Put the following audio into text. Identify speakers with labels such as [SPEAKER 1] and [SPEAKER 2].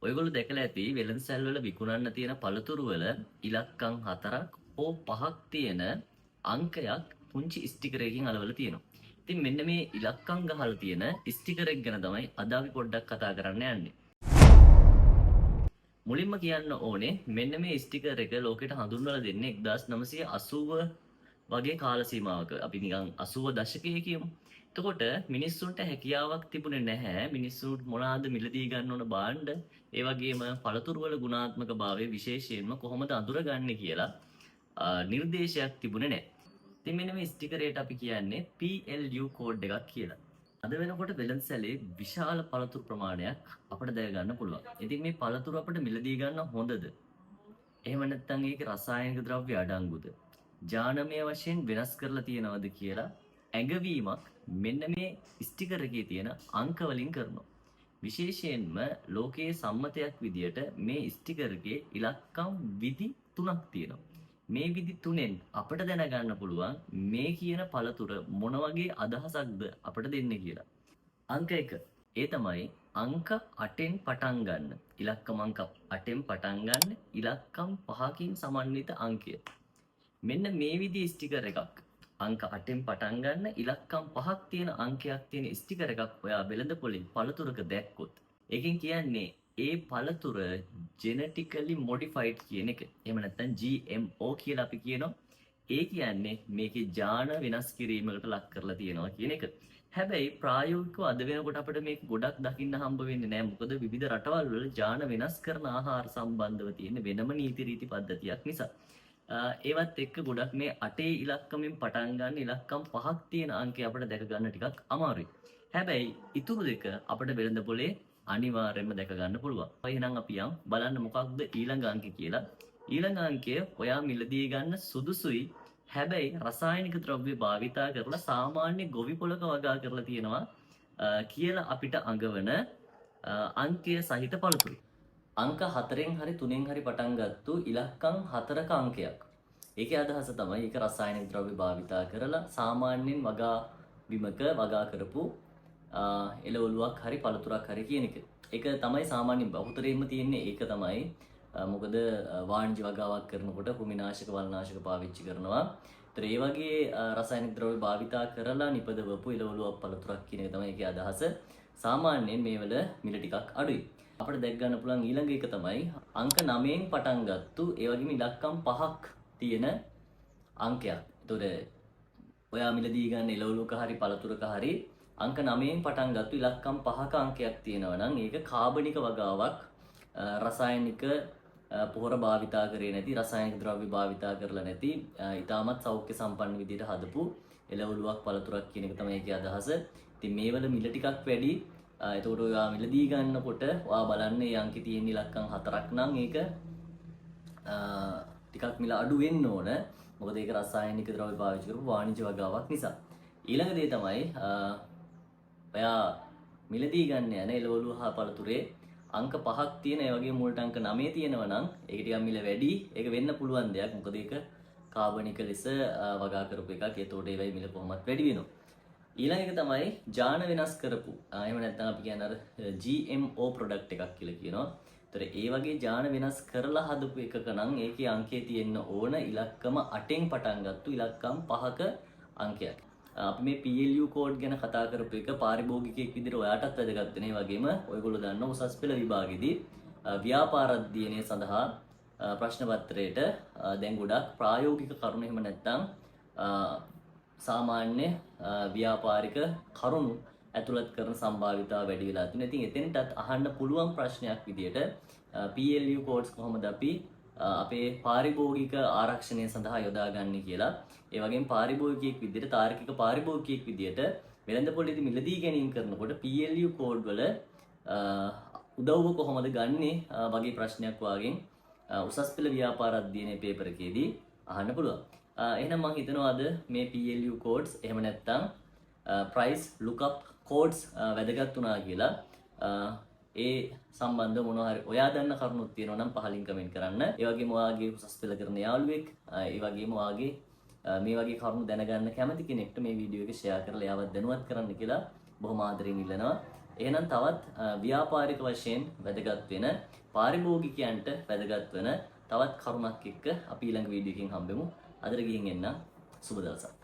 [SPEAKER 1] ඔයගොල්ලෝ දැකලා ඇති වෙළඳසැල් වල විකුණන්න තියෙන පළතුරු වල ඉලක්කම් 4ක් හෝ 5ක් තියෙන අංකයක් පුංචි ස්ටිකර් එකකින් අලවලා තියෙනවා. ඉතින් මෙන්න මේ ඉලක්කම් ගහලා තියෙන ස්ටිකර් එක ගැන තමයි අද අපි පොඩ්ඩක් කතා කරන්න යන්නේ. මුලින්ම කියන්න ඕනේ මෙන්න මේ ස්ටිකර් එක ලෝකෙට හඳුන්වලා දෙන්නේ 1980 වගේ කාල සීමාවක. අපි නිකන් 80 දශකයේ කියමු. එතකොට මිනිස්සුන්ට හැකියාවක් තිබුණේ නැහැ. මිනිස්සුන්ට මොනවාද මිලදී ගන්න ඕන භාණ්ඩ, ඒ වගේම පළතුරු වල ගුණාත්මක භාවය විශේෂයෙන්ම කොහොමද අඳුරගන්නේ කියලා නිර්දේශයක් තිබුණේ නැහැ. ඉතින් මෙන්න මේ ස්ටිකරේට අපි කියන්නේ PLU කෝඩ් එකක් කියලා. අද වෙනකොට වෙළඳසැලේ විශාල පළතුරු ප්‍රමාණයක් අපිට දැක ගන්න පුළුවන්. ඉතින් මේ පළතුරු අපිට මිලදී ගන්න හොඳද? එහෙම නැත්නම් ඒකේ රසායනික ද්‍රව්‍ය අඩංගුද? ජානමය වශයෙන් වෙනස් කරලා තියනවද කියලා ඇඟවීමක් මෙන්න මේ ස්ටිකර් එකේ තියෙන අංක වලින් කරනවා. විශේෂයෙන්ම ලෝකයේ සම්මතයක් විදියට මේ ස්ටිකර් එකේ ඉලක්කම් විදි 3ක් තියෙනවා. මේ විදි 3ෙන් අපිට දැනගන්න පුළුවන් මේ කියන පළතුර මොන වගේ අදහසක්ද අපිට දෙන්නේ කියලා. අංක 1. ඒ තමයි අංක 8ෙන් පටන් ගන්න. ඉලක්කම් අංක 8ෙන් පටන් ගන්න ඉලක්කම් 5කින් සමන්විත අංකය. මෙන්න මේ විදිහේ ස්ටිකර් එකක් අංක 8ෙන් පටන් ගන්න ඉලක්කම් 5ක් තියෙන අංකයක් තියෙන ස්ටිකර් එකක් ඔයා වෙළඳ පොලේ පළතුරක දැක්කොත් ඒකෙන් කියන්නේ ඒ පළතුර ජෙනටිකලි මොඩිෆයිඩ් කියන එක. එහෙම නැත්නම් GMO කියලා අපි කියනවා. ඒ කියන්නේ මේකේ ජාන වෙනස් කිරීමකට ලක් කරලා තියෙනවා කියන එක. හැබැයි ප්‍රායෝගිකව අද වෙනකොට අපිට මේක ගොඩක් දකින්න හම්බ වෙන්නේ නැහැ. මොකද විවිධ රටවල් වල ජාන වෙනස් කරන ආහාර සම්බන්ධව තියෙන වෙනම නීති රීති පද්ධතියක් නිසා. ඒවත් එක්ක ගොඩක් මේ 8 ඉලක්කමෙන් පටන් ගන්න ඉලක්කම් 5ක් තියෙන අංකය අපිට දැක ගන්න ටිකක් අමාරුයි. හැබැයි ඉතුරු දෙක අපිට වෙළඳ පොලේ අනිවාර්යයෙන්ම දැක ගන්න පුළුවන්. එහෙනම් අපි යන් බලන්න මොකක්ද ඊළඟ අංකය කියලා. ඊළඟ අංකය ඔයා මිලදී ගන්න සුදුසුයි. හැබැයි රසායනික ද්‍රව්‍ය භාවිතා කරලා සාමාන්‍ය ගොවි පොලක වගා කරලා තියෙනවා කියලා අපිට අඟවන අංකය සහිත පළතුරු. අංක 4න් හරි 3න් හරි පටන් ගත්තු ඉලක්කම් 4ක අංකයක්. ඒකේ අදහස තමයි ඒක රසායනික ද්‍රව්‍ය භාවිතා කරලා සාමාන්‍යයෙන් වගා බිමක වගා කරපු එළවලුවක් හරි පළතුරක් හරි කියන එක. ඒක තමයි සාමාන්‍යයෙන් බහුතරයෙන්ම තියෙන්නේ ඒක තමයි. මොකද වාණිජ වගාවක් කරනකොට කෘමිනාශක වල්නාශක පාවිච්චි කරනවා. ඒතර ඒ වගේ රසායනික ද්‍රව්‍ය භාවිතා කරලා නිපදවපු එළවලුවක් පළතුරක් කියන එක තමයි ඒකේ අදහස. සාමාන්‍යයෙන් මේවල මිල ටිකක් අඩුයි. අපිට දැක් ගන්න පුළුවන් ඊළඟ එක තමයි අංක 9න් පටන් ගත්තු ඒ වගේම ඉලක්කම් 5ක් තියෙන අංකයක්. ඒතොර ඔයා මිලදී ගන්න එළවලුක හරි පළතුරක හරි අංක 9න් පටන් ගත්තු ඉලක්කම් 5ක අංකයක් තියෙනවා නම් ඒක කාබනික වගාවක් රසායනික පොහොර භාවිතා කරේ නැති රසායනික ද්‍රව්‍ය භාවිතා කරලා නැති ඊටමත් සෞඛ්‍ය සම්පන්න විදිහට හදපු එළවලුවක් පළතුරක් කියන එක තමයි ඒකේ අදහස. ඉතින් මේවල මිල ටිකක් වැඩි. එතකොට ඔයා මිලදී ගන්නකොට ඔයා බලන්න මේ අංකේ තියෙන ඉලක්කම් 4ක් නම් ඒක ටිකක් මිල අඩු වෙන්න ඕන. මොකද ඒක රසායනික ද්‍රව්‍ය පාවිච්චි කරපු වාණිජ්‍ය වගාවක් නිසා. ඊළඟ දේ තමයි ඔයා මිලදී ගන්න යන එළවලු හා පළතුරේ අංක 5ක් තියෙන ඒ වගේ මුලට අංක 9 තියෙනවා නම් ඒක ටිකක් මිල වැඩි. ඒක වෙන්න පුළුවන් දෙයක්. මොකද ඒක කාබනික ලෙස වගා කරපු එකක්. ඒතකොට ඒවයි මිල කොහොමත් වැඩි වෙනවා. ඊළඟ එක තමයි ජාන වෙනස් කරපු. එහෙම නැත්නම් අපි කියන්නේ අර GMO ප්‍රොඩක්ට් එකක් කියලා කියනවා. ඒතර ඒ වගේ ජාන වෙනස් කරලා හදපු එකක නම් ඒකේ අංකයේ තියෙන්න ඕන ඉලක්කම 8න් පටන් ගත්තු ඉලක්කම් 5ක අංකයක්. අපි මේ PLU කෝඩ් ගැන කතා කරපු එක පාරිභෝගිකයෙක් විදිහට ඔයාටත් වැදගත් වෙන වගේම ඔයගොල්ලෝ දන්න උසස් පෙළ විභාගෙදී ව්‍යාපාර අධ්‍යයනය සඳහා ප්‍රශ්න පත්‍රයේට දැන් ගොඩක් ප්‍රායෝගික කරුණු එහෙම නැත්නම් සාමාන්‍ය ව්‍යාපාරික කරුණු ඇතුළත් කරන සම්භාවිතාව වැඩි වෙලා තියෙනවා. ඉතින් එතෙන්ටත් අහන්න පුළුවන් ප්‍රශ්නයක් විදියට PLU කෝඩ්ස් කොහොමද අපි අපේ පාරිභෝගික ආරක්ෂණය සඳහා යොදාගන්නේ කියලා. ඒ වගේම පාරිභෝගිකයෙක් විදියට තාර්කික පාරිභෝගිකයෙක් විදියට වෙළඳ පොලේදී මිලදී ගැනීම කරනකොට PLU කෝඩ් වල උදව්ව කොහොමද ගන්නේ වගේ ප්‍රශ්නයක් වාගෙන් උසස් පෙළ ව්‍යාපාර අධ්‍යයනයේ පේපර් එකේදී අහන්න පුළුවන්. එහෙනම් මම හිතනවා අද මේ PLU codes එහෙම නැත්නම් price lookup codes වැදගත් වුණා කියලා. ඒ සම්බන්ධ මොනවා හරි ඔයා දන්න කරුණුත් තියෙනවා නම් පහලින් කමෙන්ට් කරන්න. ඒ වගේම ඔයාගේ උසස් පෙළ කරන යාළුවෙක්, ඒ වගේම ඔයාගේ මේ වගේ කරුණු දැනගන්න කැමති කෙනෙක්ට මේ වීඩියෝ එක ෂෙයා කරලා යාවත් දැනුවත් කරන්න කියලා බොහොම ආදරෙන් ඉල්ලනවා. එහෙනම් තවත් ව්‍යාපාරික වශයෙන් වැදගත් වෙන පාරිභෝගිකයන්ට වැදගත් වෙන තවත් කරුණක් එක්ක අපි ඊළඟ වීඩියෝ එකකින් හම්බෙමු. අදට ගිහින් එන්න සුබ දවසක්.